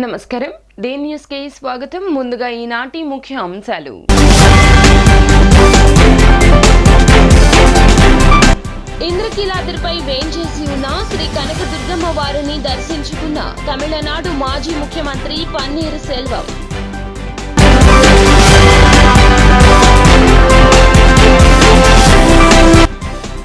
నమస్కారం. Day news కి స్వాగతం. ముందుగా ఈనాటి ముఖ్య అంశాలు. ఇంద్రకీలాద్రిపై వేంచేసి ఉన్న శ్రీ కనకదుర్గమ్మ వారిని దర్శించుకున్న తమిళనాడు మాజీ ముఖ్యమంత్రి పన్నీరు సెల్వం.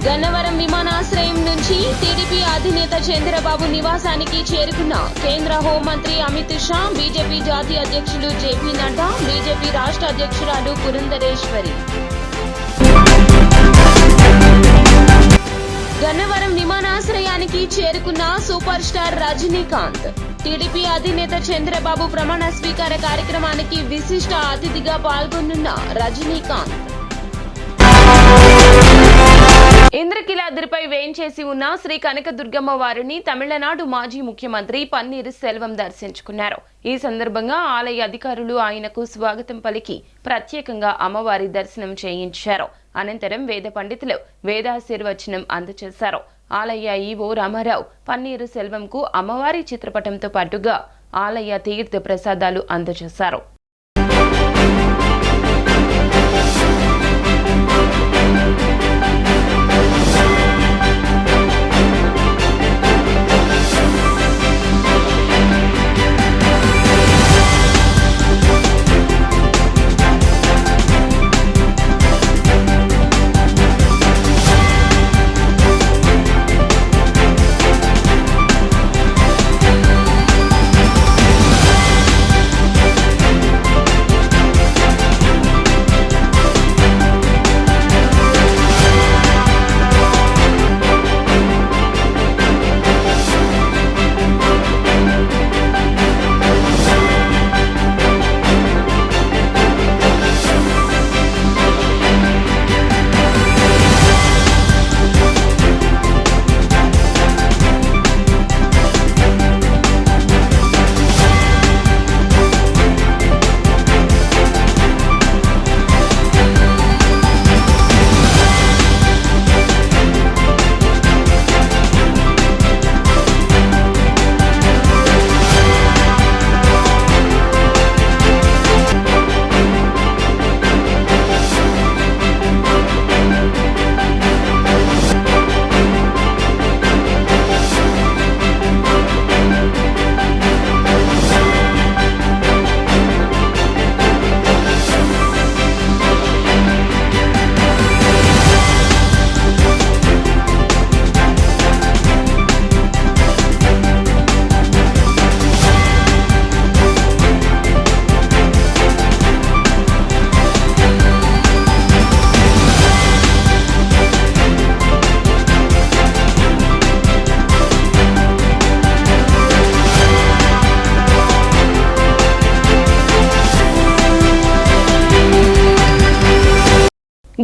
గన్నవరం విమానాశ్రయం నుంచి టీడీపీ అధినేత చంద్రబాబు నివాసానికి చేరుకున్న కేంద్ర హోంమంత్రి అమిత్ షా, బీజేపీ జాతీయ అధ్యక్షులు జేపీ నడ్డా, బీజేపీ రాష్ట్ర అధ్యక్షురాలు పురంధరేశ్వరి. గన్నవరం విమానాశ్రయానికి చేరుకున్న సూపర్ స్టార్ రజనీకాంత్. టీడీపీ అధినేత చంద్రబాబు ప్రమాణ స్వీకార కార్యక్రమానికి విశిష్ట అతిథిగా పాల్గొనున్న రజనీకాంత్. ఇంద్రకీలాద్రిపై వేంచేసి ఉన్న శ్రీ కనకదుర్గమ్మ వారిని తమిళనాడు మాజీ ముఖ్యమంత్రి పన్నీరు సెల్వం దర్శించుకున్నారు. ఈ సందర్భంగా ఆలయ అధికారులు ఆయనకు స్వాగతం పలికి ప్రత్యేకంగా అమ్మవారి దర్శనం చేయించారు. అనంతరం వేద పండితులు వేదాశీర్వచనం అందజేశారు. ఆలయ ఈవో రామారావు పన్నీరు సెల్వంకు అమ్మవారి చిత్రపటంతో పాటుగా ఆలయ తీర్థ ప్రసాదాలు అందజేశారు.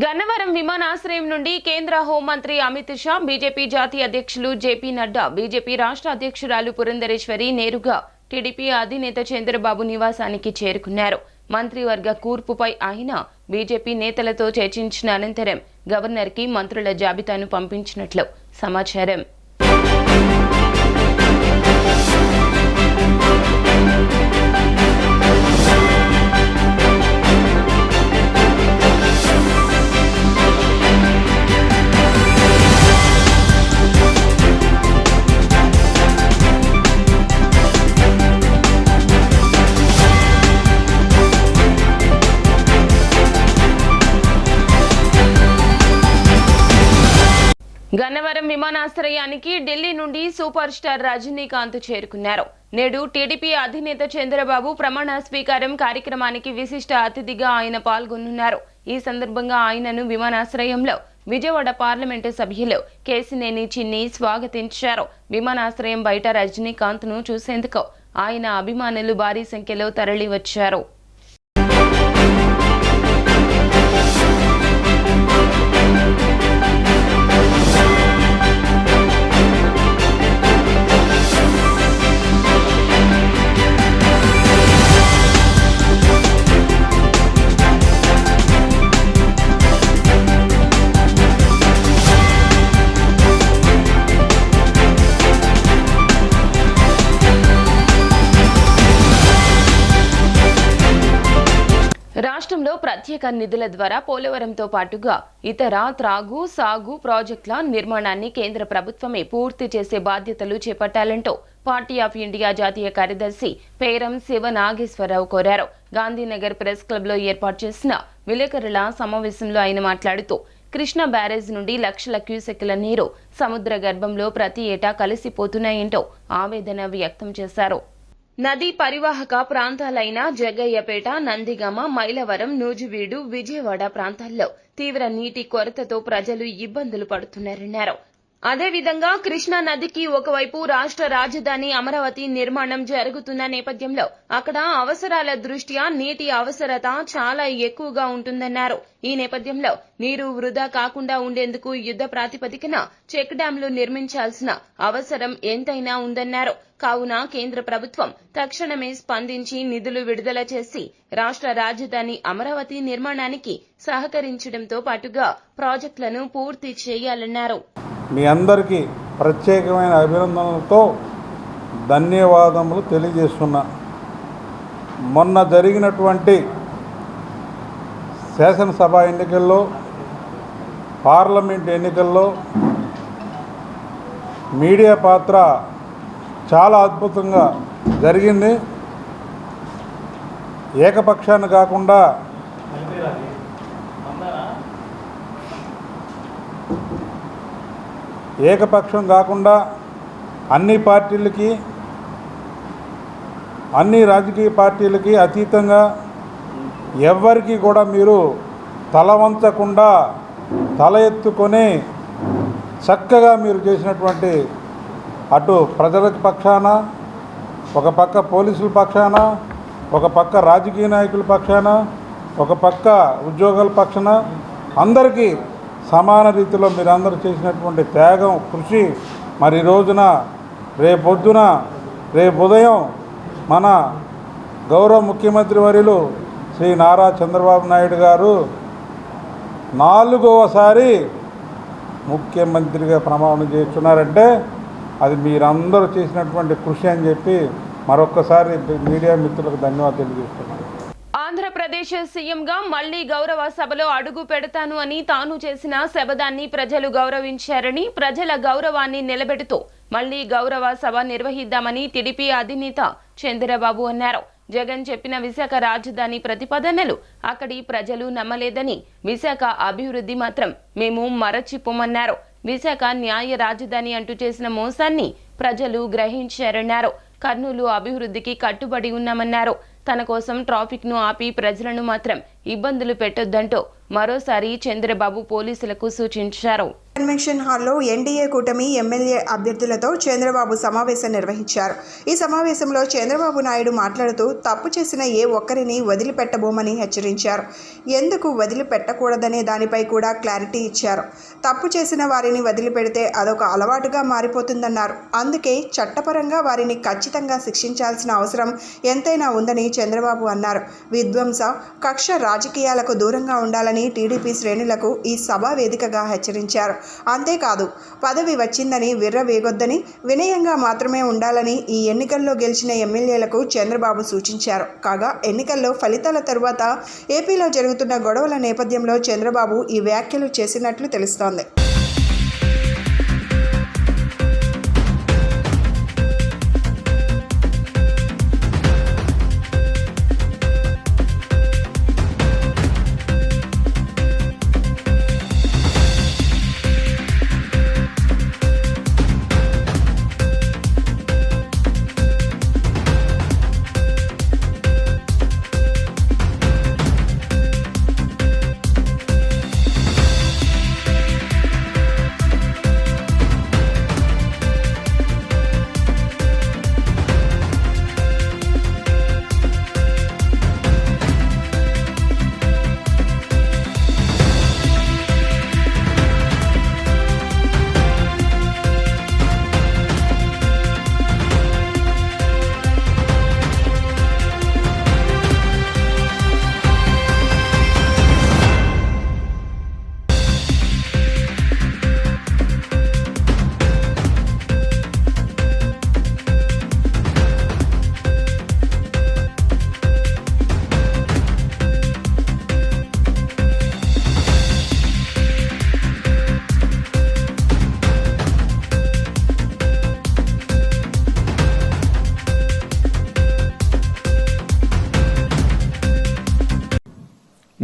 గన్నవరం విమానాశ్రయం నుండి కేంద్ర హోంమంత్రి అమిత్ షా, బీజేపీ జాతీయ అధ్యక్షులు జేపీ నడ్డా, బీజేపీ రాష్ట్ర అధ్యక్షురాలు పురంధరేశ్వరి నేరుగా టీడీపీ అధినేత చంద్రబాబు నివాసానికి చేరుకున్నారు. మంత్రివర్గ కూర్పుపై ఆయన బీజేపీ నేతలతో చర్చించిన అనంతరం గవర్నర్కి మంత్రుల జాబితాను పంపించినట్లు సమాచారం. గన్నవరం విమానాశ్రయానికి ఢిల్లీ నుండి సూపర్ స్టార్ రజనీకాంత్ చేరుకున్నారు. నేడు టీడీపీ అధినేత చంద్రబాబు ప్రమాణ స్వీకారం కార్యక్రమానికి విశిష్ట అతిథిగా ఆయన పాల్గొనున్నారు. ఈ సందర్భంగా ఆయనను విమానాశ్రయంలో విజయవాడ పార్లమెంటు సభ్యులు కేశినేని చిన్ని స్వాగతించారు. విమానాశ్రయం బయట రజనీకాంత్ ను చూసేందుకు ఆయన అభిమానులు భారీ సంఖ్యలో తరలివచ్చారు. రాష్ట్రంలో ప్రత్యేక నిధుల ద్వారా పోలవరంతో పాటుగా ఇతర త్రాగు సాగు ప్రాజెక్టుల నిర్మాణాన్ని కేంద్ర ప్రభుత్వమే పూర్తి చేసే బాధ్యతలు చేపట్టాలంటూ పార్టీ ఆఫ్ ఇండియా జాతీయ కార్యదర్శి పేరం శివ నాగేశ్వరరావు కోరారు. గాంధీనగర్ ప్రెస్ క్లబ్ లో ఏర్పాటు చేసిన విలేకరుల సమావేశంలో ఆయన మాట్లాడుతూ కృష్ణా బ్యారేజ్ నుండి లక్షల క్యూసెక్కుల నీరు సముద్ర గర్భంలో ప్రతి ఏటా కలిసిపోతున్నాయంటూ ఆవేదన వ్యక్తం చేశారు. నదీ పరివాహక ప్రాంతాలైన జగ్గయ్యపేట, నందిగామ, మైలవరం, నూజివీడు, విజయవాడ ప్రాంతాల్లో తీవ్ర నీటి కొరతతో ప్రజలు ఇబ్బందులు పడుతున్నారన్నారు. అదేవిధంగా కృష్ణా నదికి ఒకవైపు రాష్ట్ర రాజధాని అమరావతి నిర్మాణం జరుగుతున్న నేపథ్యంలో అక్కడ అవసరాల దృష్ట్యా నీటి అవసరత చాలా ఎక్కువగా ఉంటుందన్నారు. ఈ నేపథ్యంలో నీరు వృధా కాకుండా ఉండేందుకు యుద్ధ ప్రాతిపదికన చెక్ డ్యాంలు నిర్మించాల్సిన అవసరం ఎంతైనా ఉందన్నారు. కావున కేంద్ర ప్రభుత్వం తక్షణమే స్పందించి నిధులు విడుదల చేసి రాష్ట్ర రాజధాని అమరావతి నిర్మాణానికి సహకరించడంతో పాటుగా ప్రాజెక్టులను పూర్తి చేయాలన్నారు. మీ అందరికీ ప్రత్యేకమైన అభినందనలతో ధన్యవాదములు తెలియజేస్తున్నా. మొన్న జరిగినటువంటి శాసనసభ ఎన్నికల్లో, పార్లమెంట్ ఎన్నికల్లో మీడియా పాత్ర చాలా అద్భుతంగా జరిగింది. ఏకపక్షాన్ని కాకుండా అన్ని పార్టీలకి, అన్ని రాజకీయ పార్టీలకి అతీతంగా ఎవ్వరికి కూడా మీరు తల వంచకుండా తల ఎత్తుకొని చక్కగా మీరు చేసినటువంటి అటు ప్రజల పక్షాన, ఒక పక్క పోలీసుల పక్షాన, ఒక పక్క రాజకీయ నాయకుల పక్షాన, ఒక పక్క ఉద్యోగాల పక్షాన అందరికీ సమాన రీతిలో మీరందరూ చేసినటువంటి త్యాగం, కృషి మరి రోజున రేపు ఉదయం మన గౌరవ ముఖ్యమంత్రి వర్యులు శ్రీ నారా చంద్రబాబు నాయుడు గారు 4వసారి ముఖ్యమంత్రిగా ప్రమాణం చేస్తున్నారంటే అది మీరందరూ చేసినటువంటి కృషి అని చెప్పి మరొక్కసారి మీడియా మిత్రులకు ధన్యవాదాలు తెలియజేస్తున్నాను. ఆంధ్రప్రదేశ్ సీఎంగా మళ్లీ గౌరవ సభలో అడుగు పెడతాను అని తాను చేసిన శపథాన్ని ప్రజలు గౌరవించారని, ప్రజల గౌరవాన్ని నిలబెడుతూ మళ్లీ గౌరవ సభ నిర్వహిద్దామని టీడీపీ అధినేత చంద్రబాబు అన్నారు. జగన్ చెప్పిన విశాఖ రాజధాని ప్రతిపాదనలు అక్కడి ప్రజలు నమ్మలేదని, విశాఖ అభివృద్ధి మాత్రం మేము మరచిపోమన్నారు. విశాఖ న్యాయ రాజధాని అంటూ చేసిన మోసాన్ని ప్రజలు గ్రహించారన్నారు. కర్నూలు అభివృద్ధికి కట్టుబడి ఉన్నామన్నారు. తన కోసం ట్రాఫిక్ ను ఆపి ప్రజలను మాత్రం ఇబ్బందులు పెట్టొద్దంటూ మరోసారి చంద్రబాబు పోలీసులకు సూచించారు. కన్వెన్షన్ హాల్లో ఎన్డీఏ కూటమి ఎమ్మెల్యే అభ్యర్థులతో చంద్రబాబు సమావేశం నిర్వహించారు. ఈ సమావేశంలో చంద్రబాబు నాయుడు మాట్లాడుతూ తప్పు చేసిన ఏ ఒక్కరిని వదిలిపెట్టబోమని హెచ్చరించారు. ఎందుకు వదిలిపెట్టకూడదనే దానిపై కూడా క్లారిటీ ఇచ్చారు. తప్పు చేసిన వారిని వదిలిపెడితే అదొక అలవాటుగా మారిపోతుందన్నారు. అందుకే చట్టపరంగా వారిని ఖచ్చితంగా శిక్షించాల్సిన అవసరం ఎంతైనా ఉందని చంద్రబాబు అన్నారు. విధ్వంస కక్ష రాజకీయాలకు దూరంగా ఉండాలని టీడీపీ శ్రేణులకు ఈ సభా వేదికగా హెచ్చరించారు. అంతేకాదు పదవి వచ్చిందని విర్రవేగొద్దని, వినయంగా మాత్రమే ఉండాలని ఈ ఎన్నికల్లో గెలిచిన ఎమ్మెల్యేలకు చంద్రబాబు సూచించారు. కాగా ఎన్నికల్లో ఫలితాల తరువాత ఏపీలో జరుగుతున్న గొడవల నేపథ్యంలో చంద్రబాబు ఈ వ్యాఖ్యలు చేసినట్లు తెలుస్తోంది.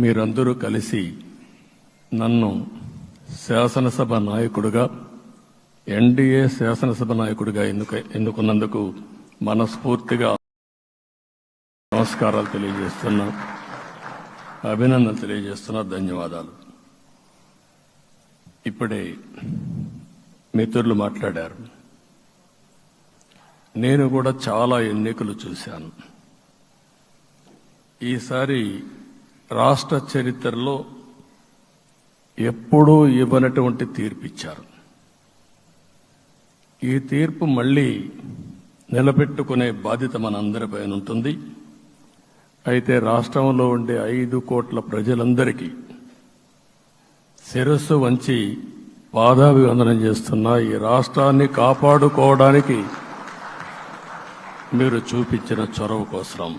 మీరందరూ కలిసి నన్ను శాసనసభ నాయకుడిగా, ఎన్డీఏ శాసనసభ నాయకుడిగా ఎన్నుకున్నందుకు మనస్ఫూర్తిగా నమస్కారాలు తెలియజేస్తున్నా, అభినందనలు తెలియజేస్తున్నా, ధన్యవాదాలు. ఇప్పుడే మిత్రులు మాట్లాడారు. నేను కూడా చాలా ఎన్నికలు చూశాను. ఈసారి రాష్ట్ర చరిత్రలో ఎప్పుడూ ఇవ్వనటువంటి తీర్పు ఇచ్చారు. ఈ తీర్పు మళ్ళీ నిలబెట్టుకునే బాధ్యత మనందరిపైన ఉంటుంది. అయితే రాష్ట్రంలో ఉండే 5 కోట్ల ప్రజలందరికీ శిరస్సు వంచి పాదాభివందనం చేస్తున్నా. ఈ రాష్ట్రాన్ని కాపాడుకోవడానికి మీరు చూపించిన చొరవ కోసం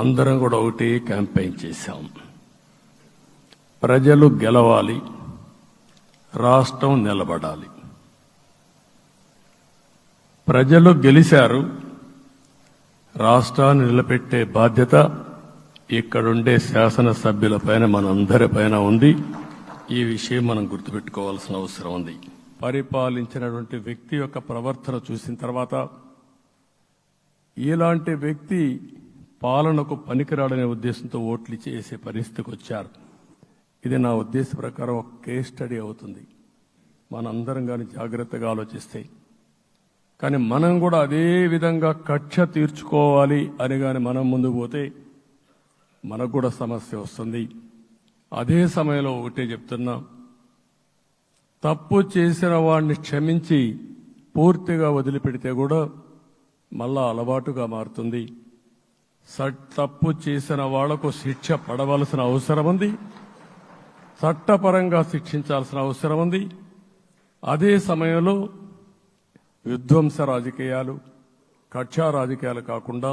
అందరం కూడా ఒకటి క్యాంపెయిన్ చేశాం. ప్రజలు గెలవాలి, రాష్ట్రం నిలబడాలి. ప్రజలు గెలిచారు. రాష్ట్రాన్ని నిలబెట్టే బాధ్యత ఇక్కడుండే శాసనసభ్యులపైన, మనందరిపైన ఉంది. ఈ విషయం మనం గుర్తుపెట్టుకోవాల్సిన అవసరం ఉంది. పరిపాలించినటువంటి వ్యక్తి యొక్క ప్రవర్తన చూసిన తర్వాత ఇలాంటి వ్యక్తి పాలనకు పనికిరాడనే ఉద్దేశంతో ఓట్లు చేసే పరిస్థితికి వచ్చారు. ఇది నా ఉద్దేశ ప్రకారం ఒక కేస్ స్టడీ అవుతుంది, మనందరం కానీ జాగ్రత్తగా ఆలోచిస్తే. కానీ మనం కూడా అదే విధంగా కక్ష తీర్చుకోవాలి అని కానీ మనం ముందుకు పోతే మనకు కూడా సమస్య వస్తుంది. అదే సమయంలో ఒకటే చెప్తున్నా, తప్పు చేసిన వాడిని క్షమించి పూర్తిగా వదిలిపెడితే కూడా మళ్ళా అలవాటుగా మారుతుంది. తప్పు చేసిన వాళ్లకు శిక్ష పడవలసిన అవసరం ఉంది, చట్టపరంగా శిక్షించాల్సిన అవసరం ఉంది. అదే సమయంలో విధ్వంస రాజకీయాలు, కక్షా రాజకీయాలు కాకుండా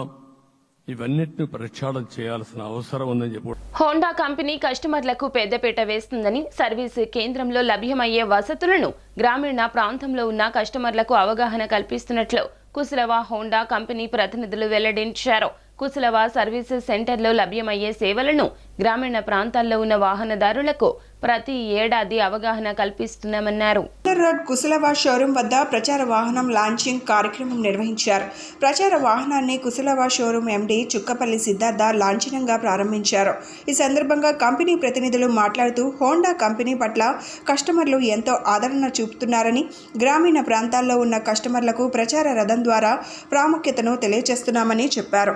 ఇవన్నిటిని ప్రక్షాళన చేయాల్సిన అవసరం ఉందని చెప్పి హోండా కంపెనీ కస్టమర్లకు పెద్దపీట వేస్తుందని, సర్వీస్ కేంద్రంలో లభ్యమయ్యే వసతులను గ్రామీణ ప్రాంతంలో ఉన్న కస్టమర్లకు అవగాహన కల్పిస్తున్నట్లు కుశలవ హోండా కంపెనీ ప్రతినిధులు వెల్లడించారు. కుశలవ సర్వీస్ సెంటర్లో లభ్యమయ్యే సేవలను గ్రామీణ ప్రాంతాల్లో ఉన్న వాహనదారులకు ప్రతి ఏడాది అవగాహన కల్పిస్తున్నామన్నారు. రోడ్ కుశలవ షోరూం వద్ద ప్రచార వాహనం లాంచింగ్ కార్యక్రమం నిర్వహించారు. ప్రచార వాహనాన్ని కుశలవ షోరూం ఎండీ చుక్కపల్లి సిద్ధార్థ లాంఛనంగా ప్రారంభించారు. ఈ సందర్భంగా కంపెనీ ప్రతినిధులు మాట్లాడుతూ హోండా కంపెనీ పట్ల కస్టమర్లు ఎంతో ఆదరణ చూపుతున్నారని, గ్రామీణ ప్రాంతాల్లో ఉన్న కస్టమర్లకు ప్రచార రథం ద్వారా ప్రాముఖ్యతను తెలియజేస్తున్నామని చెప్పారు.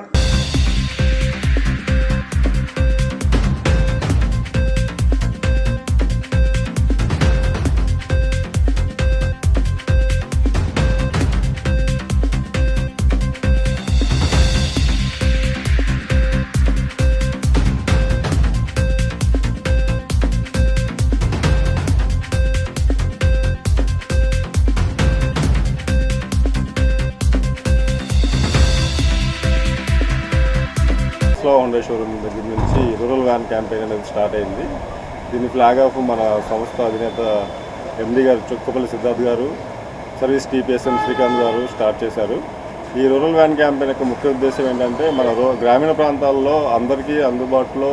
హోండా షోరూమ్ దగ్గర నుంచి రూరల్ వ్యాన్ క్యాంపెయిన్ అనేది స్టార్ట్ అయింది. దీని ఫ్లాగ్ ఆఫ్ మన సంస్థ అధినేత ఎండీ గారు చుక్కపల్లి సిద్ధార్థ్ గారు, సర్వీస్ టీపీఎస్ఎం శ్రీకాంత్ గారు స్టార్ట్ చేశారు. ఈ రూరల్ వ్యాన్ క్యాంపెయిన్ యొక్క ముఖ్య ఉద్దేశం ఏంటంటే, మన గ్రామీణ ప్రాంతాల్లో అందరికీ అందుబాటులో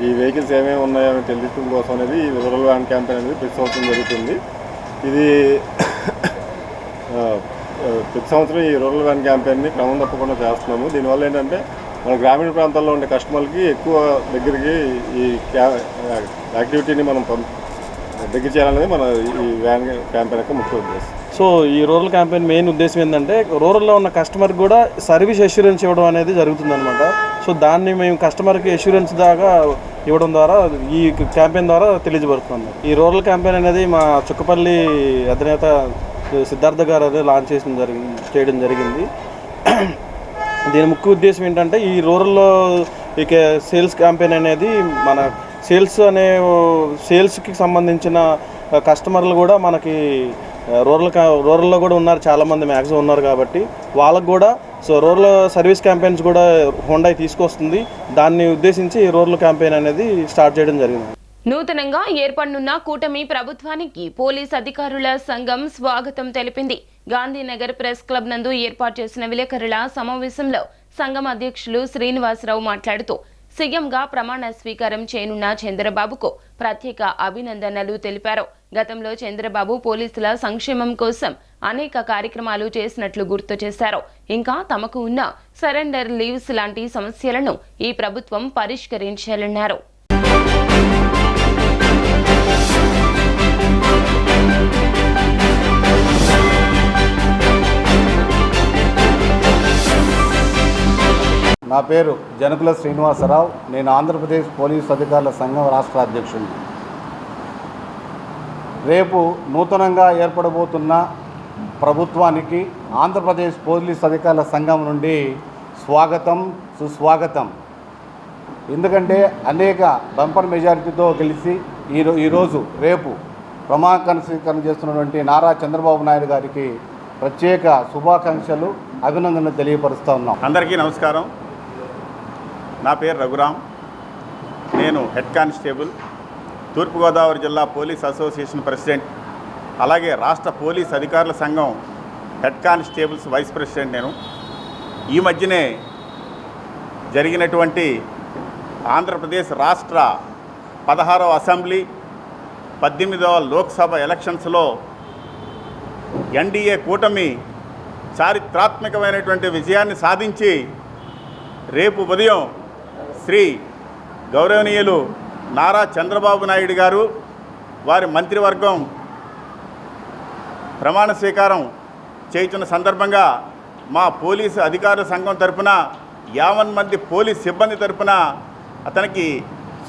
ఈ వెహికల్స్ ఏమేమి ఉన్నాయో తెలియడం కోసం అనేది ఈ రూరల్ వ్యాన్ క్యాంపెయిన్ అనేది ప్రతి సంవత్సరం జరుగుతుంది. ఇది ప్రతి సంవత్సరం ఈ రూరల్ వ్యాన్ క్యాంపెయిన్ని క్రమం తప్పకుండా చేస్తున్నాము. దీనివల్ల ఏంటంటే మన గ్రామీణ ప్రాంతాల్లో ఉండే కస్టమర్లకి ఎక్కువ దగ్గరికి ఈ యాక్టివిటీని మనం దగ్గర చేయాలనేది మన ఈ వ్యాన్ క్యాంపెయిన్ యొక్క ముఖ్య ఉద్దేశం. సో ఈ రూరల్ క్యాంపెయిన్ మెయిన్ ఉద్దేశం ఏంటంటే, రూరల్లో ఉన్న కస్టమర్కి కూడా సర్వీస్ అష్యూరెన్స్ ఇవ్వడం అనేది జరుగుతుందన్నమాట. సో దాన్ని మేము కస్టమర్కి అష్యూరెన్స్ దాకా ఇవ్వడం ద్వారా ఈ క్యాంపెయిన్ ద్వారా తెలియజేయబడుతుంది. ఈ రూరల్ క్యాంపెయిన్ అనేది మా చుక్కపల్లి అధినేత సిద్ధార్థ గారు అదే లాంచ్ చేయడం జరిగింది. దీని ముఖ్య ఉద్దేశం ఏంటంటే, ఈ రూరల్లో ఇక సేల్స్ క్యాంపెయిన్ అనేది మన సేల్స్కి సంబంధించిన కస్టమర్లు కూడా మనకి రూరల్లో కూడా ఉన్నారు, చాలామంది మ్యాక్సిమం ఉన్నారు. కాబట్టి వాళ్ళకు కూడా రూరల్ సర్వీస్ క్యాంపెయిన్స్ కూడా హోండా తీసుకొస్తుంది. దాన్ని ఉద్దేశించి ఈ రూరల్ క్యాంపెయిన్ అనేది స్టార్ట్ చేయడం జరిగింది. నూతనంగా ఏర్పడనున్న కూటమి ప్రభుత్వానికి పోలీస్ అధికారుల సంఘం స్వాగతం తెలిపింది. గాంధీనగర్ ప్రెస్ క్లబ్ నందు ఏర్పాటు చేసిన విలేకరుల సమావేశంలో సంఘం అధ్యక్షులు శ్రీనివాసరావు మాట్లాడుతూ, సీఎంగా ప్రమాణ స్వీకారం చేయనున్న చంద్రబాబుకు ప్రత్యేక అభినందనలు తెలిపారు. గతంలో చంద్రబాబు పోలీసుల సంక్షేమం కోసం అనేక కార్యక్రమాలు చేసినట్లు గుర్తు చేశారు. ఇంకా తమకు ఉన్న సరెండర్ లీవ్స్ లాంటి సమస్యలను ఈ ప్రభుత్వం పరిష్కరించాలన్నారు. నా పేరు జనకుల శ్రీనివాసరావు. నేను ఆంధ్రప్రదేశ్ పోలీసు అధికారుల సంఘం రాష్ట్ర అధ్యక్షుడిని. రేపు నూతనంగా ఏర్పడబోతున్న ప్రభుత్వానికి ఆంధ్రప్రదేశ్ పోలీసు అధికారుల సంఘం నుండి స్వాగతం, సుస్వాగతం. ఎందుకంటే అనేక బంపర్ మెజారిటీతో గెలిచి రేపు ప్రమాణ స్వీకరణ చేస్తున్నటువంటి నారా చంద్రబాబు నాయుడు గారికి ప్రత్యేక శుభాకాంక్షలు, అభినందనలు తెలియపరుస్తూ ఉన్నాం. అందరికీ నమస్కారం. నా పేరు రఘురామ్. నేను హెడ్ కానిస్టేబుల్, తూర్పుగోదావరి జిల్లా పోలీస్ అసోసియేషన్ ప్రెసిడెంట్, అలాగే రాష్ట్ర పోలీస్ అధికారుల సంఘం హెడ్ కానిస్టేబుల్స్ వైస్ ప్రెసిడెంట్. నేను ఈ మధ్యనే జరిగినటువంటి ఆంధ్రప్రదేశ్ రాష్ట్ర 16వ అసెంబ్లీ 18వ లోక్సభ ఎలక్షన్స్లో ఎన్డీఏ కూటమి చారిత్రాత్మకమైనటువంటి విజయాన్ని సాధించి రేపు ఉదయం శ్రీ గౌరవనీయులు నారా చంద్రబాబు నాయుడు గారు వారి మంత్రివర్గం ప్రమాణ స్వీకారం చేయుచున్న సందర్భంగా మా పోలీసు అధికారుల సంఘం తరపున 50 మంది పోలీస్ సిబ్బంది తరపున అతనికి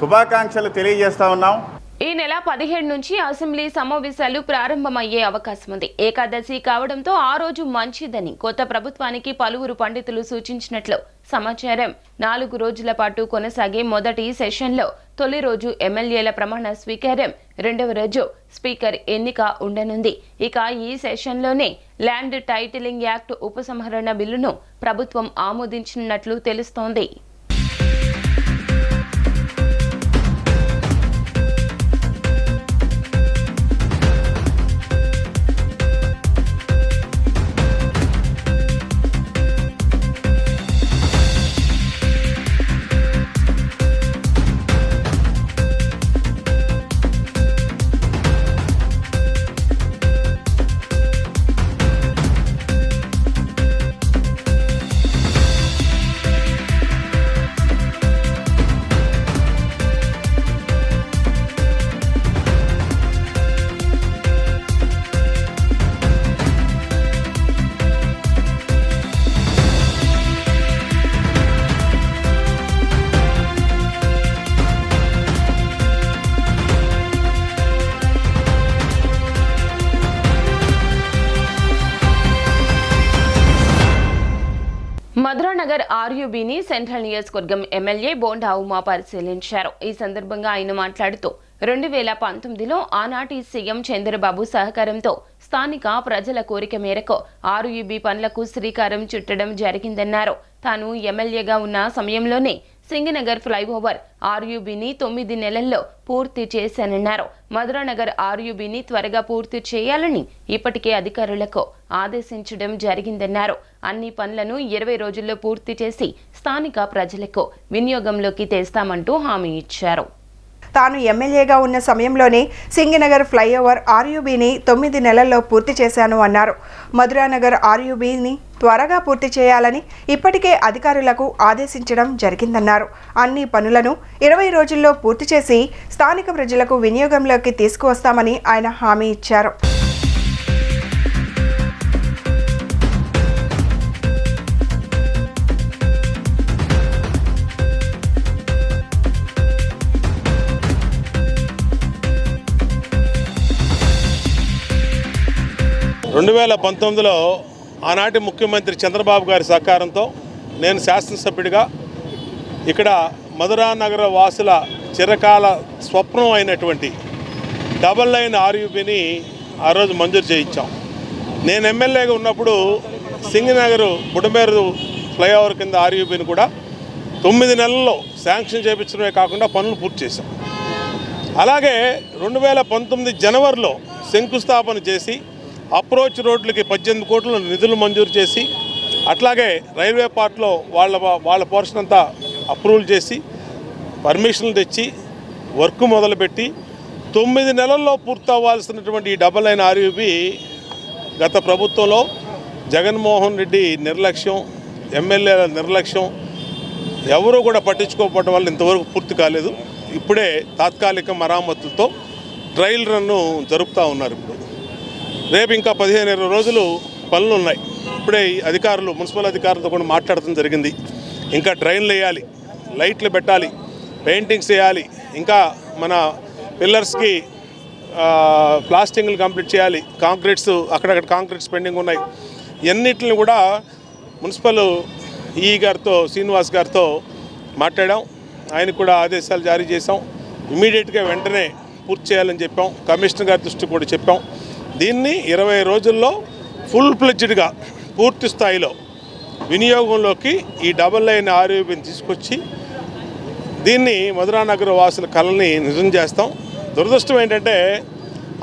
శుభాకాంక్షలు తెలియజేస్తా ఉన్నాం. ఈ నెల 17 నుంచి అసెంబ్లీ సమావేశాలు ప్రారంభమయ్యే అవకాశం ఉంది. ఏకాదశి కావడంతో ఆ రోజు మంచిదని కొత్త ప్రభుత్వానికి పలువురు పండితులు సూచించినట్లు సమాచారం. 4 రోజుల పాటు కొనసాగే మొదటి సెషన్లో తొలి రోజు ఎమ్మెల్యేల ప్రమాణ స్వీకారం, రెండవ రోజు స్పీకర్ ఎన్నిక ఉండనుంది. ఇక ఈ సెషన్లోనే ల్యాండ్ టైటిలింగ్ యాక్ట్ ఉపసంహరణ బిల్లును ప్రభుత్వం ఆమోదించినట్లు తెలుస్తోంది. మధురానగర్ ఆర్యూబీని సెంట్రల్ నియోజకవర్గం ఎమ్మెల్యే బోండా ఉమా పరిశీలించారు. ఈ సందర్భంగా ఆయన మాట్లాడుతూ 2019లో ఆనాటి సీఎం చంద్రబాబు సహకారంతో స్థానిక ప్రజల కోరిక మేరకు ఆర్యూబీ పనులకు శ్రీకారం చుట్టడం జరిగిందన్నారు. తాను ఎమ్మెల్యేగా ఉన్న సమయంలోనే సింగనగర్ ఫ్లైఓవర్ ఆర్యూబీని 9 నెలల్లో పూర్తి చేశానన్నారు. మధురానగర్ ఆర్యూబీని త్వరగా పూర్తి చేయాలని ఇప్పటికే అధికారులకు ఆదేశించడం జరిగిందన్నారు. అన్ని పనులను 20 రోజుల్లో పూర్తి చేసి స్థానిక ప్రజలకు వినియోగంలోకి తెస్తామంటూ హామీ ఇచ్చారు. తాను ఎమ్మెల్యేగా ఉన్న సమయంలోనే సింగనగర్ ఫ్లైఓవర్ ఆర్యూబీని 9 నెలల్లో పూర్తి చేశాను అన్నారు. మధురానగర్ ఆర్యూబీని త్వరగా పూర్తి చేయాలని ఇప్పటికే అధికారులకు ఆదేశించడం జరిగిందన్నారు. అన్ని పనులను 20 రోజుల్లో పూర్తి చేసి స్థానిక ప్రజలకు వినియోగంలోకి తీసుకువస్తామని ఆయన హామీ ఇచ్చారు. ఆనాటి ముఖ్యమంత్రి చంద్రబాబు గారి సహకారంతో నేను శాసనసభ్యుడిగా ఇక్కడ మధురానగర వాసుల చిరకాల స్వప్నం అయినటువంటి డబల్ లైన్ ఆర్యూబీని ఆ రోజు మంజూరు చేయించాం. నేను ఎమ్మెల్యేగా ఉన్నప్పుడు సింగనగర్ బుడమేరు ఫ్లైఓవర్ కింద ఆర్యూబీని కూడా 9 నెలల్లో శాంక్షన్ చేయించడమే కాకుండా పనులు పూర్తి చేశాం. అలాగే 2019 జనవరిలో శంకుస్థాపన చేసి అప్రోచ్ రోడ్లకి 18 కోట్ల నిధులు మంజూరు చేసి, అట్లాగే రైల్వే పార్ట్లో వాళ్ళ పోర్షన్ అంతా అప్రూవల్ చేసి పర్మిషన్లు తెచ్చి వర్క్ మొదలుపెట్టి 9 నెలల్లో పూర్తవ్వాల్సినటువంటి ఈ డబల్ లైన్ ఆర్యూబీ గత ప్రభుత్వంలో జగన్మోహన్ రెడ్డి నిర్లక్ష్యం, ఎమ్మెల్యేల నిర్లక్ష్యం, ఎవరూ కూడా పట్టించుకోకపోవడం వల్ల ఇంతవరకు పూర్తి కాలేదు. ఇప్పుడే తాత్కాలిక మరామతులతో ట్రయల్ రన్ను జరుపుతూ ఉన్నారు. ఇప్పుడు రేపు ఇంకా 15-20 రోజులు పనులు ఉన్నాయి. ఇప్పుడే అధికారులు, మున్సిపల్ అధికారులతో కూడా మాట్లాడటం జరిగింది. ఇంకా డ్రైన్లు వేయాలి, లైట్లు పెట్టాలి, పెయింటింగ్స్ వేయాలి, ఇంకా మన పిల్లర్స్కి ప్లాస్టింగ్లు కంప్లీట్ చేయాలి, కాంక్రీట్స్ అక్కడక్కడ కాంక్రీట్స్ పెండింగ్ ఉన్నాయి. ఇవన్నిటిని కూడా మున్సిపల్ ఈ గారితో, శ్రీనివాస్ గారితో మాట్లాడాం. ఆయనకు కూడా ఆదేశాలు జారీ చేసాం. ఇమీడియట్గా వెంటనే పూర్తి చేయాలని చెప్పాం. కమిషనర్ గారి దృష్టికి కూడా చెప్పాం. దీన్ని 20 రోజుల్లో ఫుల్ ఫ్లెడ్జ్డ్గా పూర్తి స్థాయిలో వినియోగంలోకి ఈ డబల్ లైన్ ఆర్యూబీని తీసుకొచ్చి దీన్ని మధురానగర్ వాసుల కళని నిజం చేస్తాం. దురదృష్టం ఏంటంటే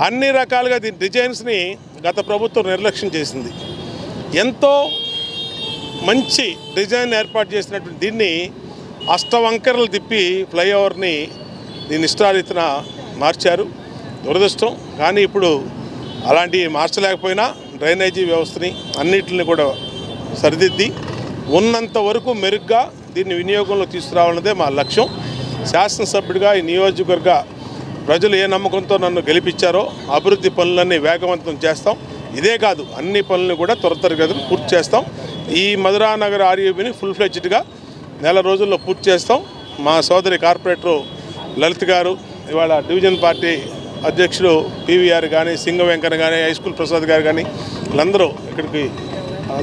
అన్ని రకాలుగా దీని డిజైన్స్ని గత ప్రభుత్వం నిర్లక్ష్యం చేసింది. ఎంతో మంచి డిజైన్ ఏర్పాటు చేసినటువంటి దీన్ని అష్టవంకరలు తిప్పి ఫ్లైఓవర్ని దీని ఇష్టారీతిన మార్చారు. దురదృష్టం. కానీ ఇప్పుడు అలాంటివి మార్చలేకపోయినా డ్రైనేజీ వ్యవస్థని అన్నిటిని కూడా సరిదిద్ది ఉన్నంత వరకు మెరుగ్గా దీన్ని వినియోగంలో తీసుకురావాలన్నదే మా లక్ష్యం. శాసనసభ్యుడిగా ఈ నియోజకవర్గ ప్రజలు ఏ నమ్మకంతో నన్ను గెలిపించారో అభివృద్ధి పనులన్నీ వేగవంతం చేస్తాం. ఇదే కాదు, అన్ని పనులను కూడా త్వరితగతిన పూర్తి చేస్తాం. ఈ మధురానగర్ ఆర్యూబీని ఫుల్ ఫ్లెడ్జ్డ్గా 1 రోజుల్లో పూర్తి చేస్తాం. మా సోదరి కార్పొరేటర్ లలిత్ గారు, ఇవాళ డివిజన్ పార్టీ అధ్యక్షుడు పివిఆర్ కానీ, సింగ వెంకన్న కానీ, హై స్కూల్ ప్రసాద్ గారు కానీ వీళ్ళందరూ ఇక్కడికి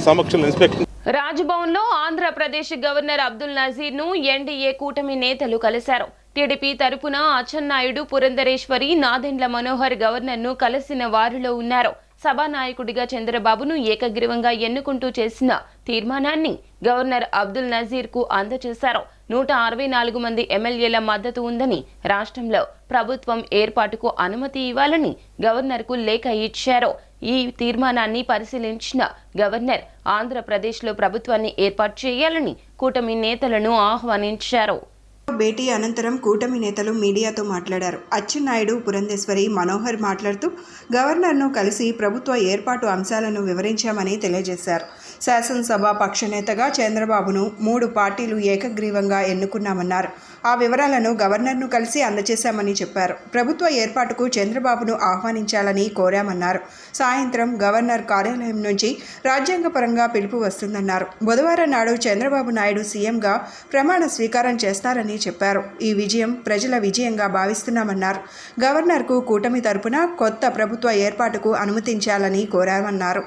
సమక్షంలో ఇన్స్పెక్టర్. రాజ్భవన్లో ఆంధ్రప్రదేశ్ గవర్నర్ అబ్దుల్ నజీర్ ను ఎన్డీఏ కూటమి నేతలు కలిశారు. టీడీపీ తరపున అచ్చెన్నాయుడు, పురంధరేశ్వరి, నాదెండ్ల మనోహర్ గవర్నర్ ను కలిసిన వారిలో ఉన్నారు. సభానాయకుడిగా చంద్రబాబును ఏకగ్రీవంగా ఎన్నుకుంటూ చేసిన తీర్మానాన్ని గవర్నర్ అబ్దుల్ నజీర్ కు అందజేశారు. 164 మంది ఎమ్మెల్యేల మద్దతు ఉందని, రాష్ట్రంలో ప్రభుత్వం ఏర్పాటుకు అనుమతి ఇవ్వాలని గవర్నర్కు లేఖ ఇచ్చారు. ఈ తీర్మానాన్ని పరిశీలించిన గవర్నర్ ఆంధ్రప్రదేశ్లో ప్రభుత్వాన్ని ఏర్పాటు చేయాలని కూటమి నేతలను ఆహ్వానించారు. భేటీ అనంతరం కూటమి నేతలు మీడియాతో మాట్లాడారు. అచ్చెన్నాయుడు, పురంధేశ్వరి, మనోహర్ మాట్లాడుతూ గవర్నర్ను కలిసి ప్రభుత్వ ఏర్పాటు అంశాలను వివరించామని తెలియజేశారు. శాసనసభ పక్షనేతగా చంద్రబాబును 3 పార్టీలు ఏకగ్రీవంగా ఎన్నుకున్నామన్నారు. ఆ వివరాలను గవర్నర్ను కలిసి అందజేశామని చెప్పారు. ప్రభుత్వ ఏర్పాటుకు చంద్రబాబును ఆహ్వానించాలని కోరామన్నారు. సాయంత్రం గవర్నర్ కార్యాలయం నుంచి రాజ్యాంగపరంగా పిలుపు వస్తుందన్నారు. బుధవారం నాడు చంద్రబాబు నాయుడు సీఎంగా ప్రమాణ స్వీకారం చేస్తారని చెప్పారు. ఈ విజయం ప్రజల విజయంగా భావిస్తున్నామన్నారు. గవర్నర్కు కూటమి తరపున కొత్త ప్రభుత్వ ఏర్పాటుకు అనుమతించాలని కోరామన్నారు.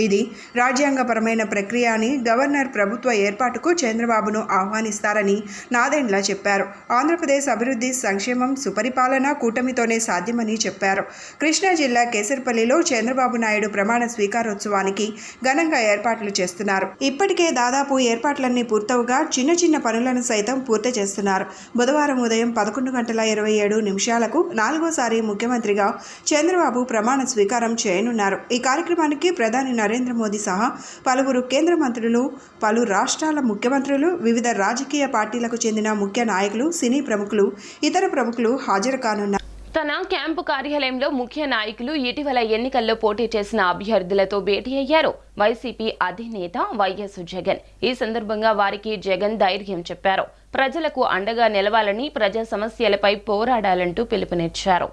ఇది రాజ్యాంగపరమైన ప్రక్రియ అని, గవర్నర్ ప్రభుత్వ ఏర్పాటుకు చంద్రబాబును ఆహ్వానిస్తారని నాదెండ్ల చెప్పారు. ఆంధ్రప్రదేశ్ అభివృద్ధి, సంక్షేమం, సుపరిపాలన కూటమితోనే సాధ్యమని చెప్పారు. కృష్ణా జిల్లా కేసరపల్లిలో చంద్రబాబు నాయుడు ప్రమాణ స్వీకారోత్సవానికి ఘనంగా ఏర్పాట్లు చేస్తున్నారు. ఇప్పటికే దాదాపు ఏర్పాట్లన్నీ పూర్తవుగా చిన్న చిన్న పనులను సైతం పూర్తి చేస్తున్నారు. బుధవారం ఉదయం 11:27 4వసారి ముఖ్యమంత్రిగా చంద్రబాబు ప్రమాణ స్వీకారం చేయనున్నారు. ఈ కార్యక్రమానికి ప్రధాని నరేంద్ర మోదీ సహా పలువురు కేంద్ర మంత్రులు, పలు రాష్ట్రాల ముఖ్యమంత్రులు, వివిధ రాజకీయ పార్టీలకు చెందిన ముఖ్య నాయకులు, సినీ ప్రముఖులు, ఇతర ప్రముఖులు హాజరు కానున్నారు. తన క్యాంపు కార్యాలయంలో ముఖ్య నాయకులు ఇటీవల ఎన్నికల్లో పోటీ చేసిన అభ్యర్థులతో భేటీ అయ్యారు. వైసీపీ అధినేత వైఎస్ జగన్. ఈ సందర్భంగా వారికి జగన్ ధైర్యం చెప్పారు. ప్రజలకు అండగా నిలవాలని, ప్రజా సమస్యలపై పోరాడాలంటూ పిలుపునిచ్చారు.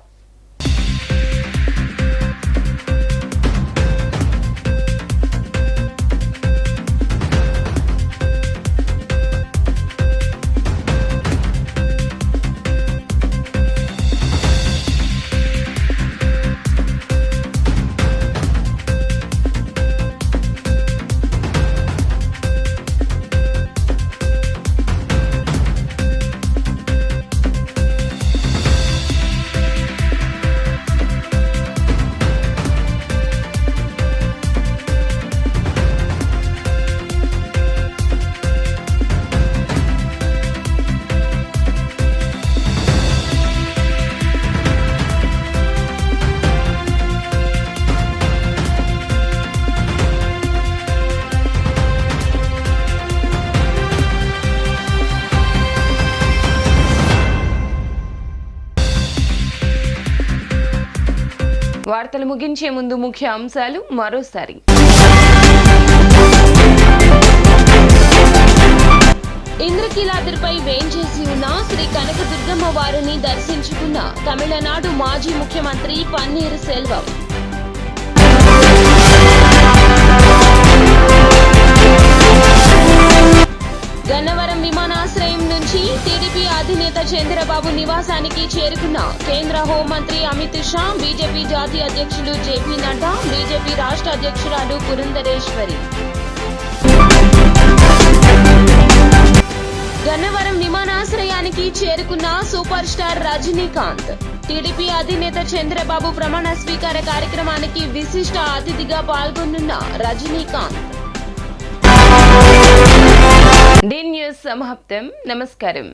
వార్తలు ముగించే ముందు ముఖ్య అంశాలు మరోసారి. ఇంద్రకీలాద్రిపై వేంచేసి ఉన్న శ్రీ కనకదుర్గమ్మ వారిని దర్శించుకున్న తమిళనాడు మాజీ ముఖ్యమంత్రి పన్నీర్ సెల్వం. గన్నవరం విమానాశ్రయం నుంచి టీడీపీ అధినేత చంద్రబాబు నివాసానికి చేరుకున్న కేంద్ర హోంమంత్రి అమిత్ షా, బీజేపీ జాతీయ అధ్యక్షులు జేపీ నడ్డా, బీజేపీ రాష్ట్ర అధ్యక్షురాలు పురంధరేశ్వరి. గన్నవరం విమానాశ్రయానికి చేరుకున్న సూపర్ స్టార్ రజనీకాంత్. టీడీపీ అధినేత చంద్రబాబు ప్రమాణ స్వీకార కార్యక్రమానికి విశిష్ట అతిథిగా పాల్గొనున్న రజనీకాంత్. డి న్యూస్ సమాప్తం. నమస్కారం.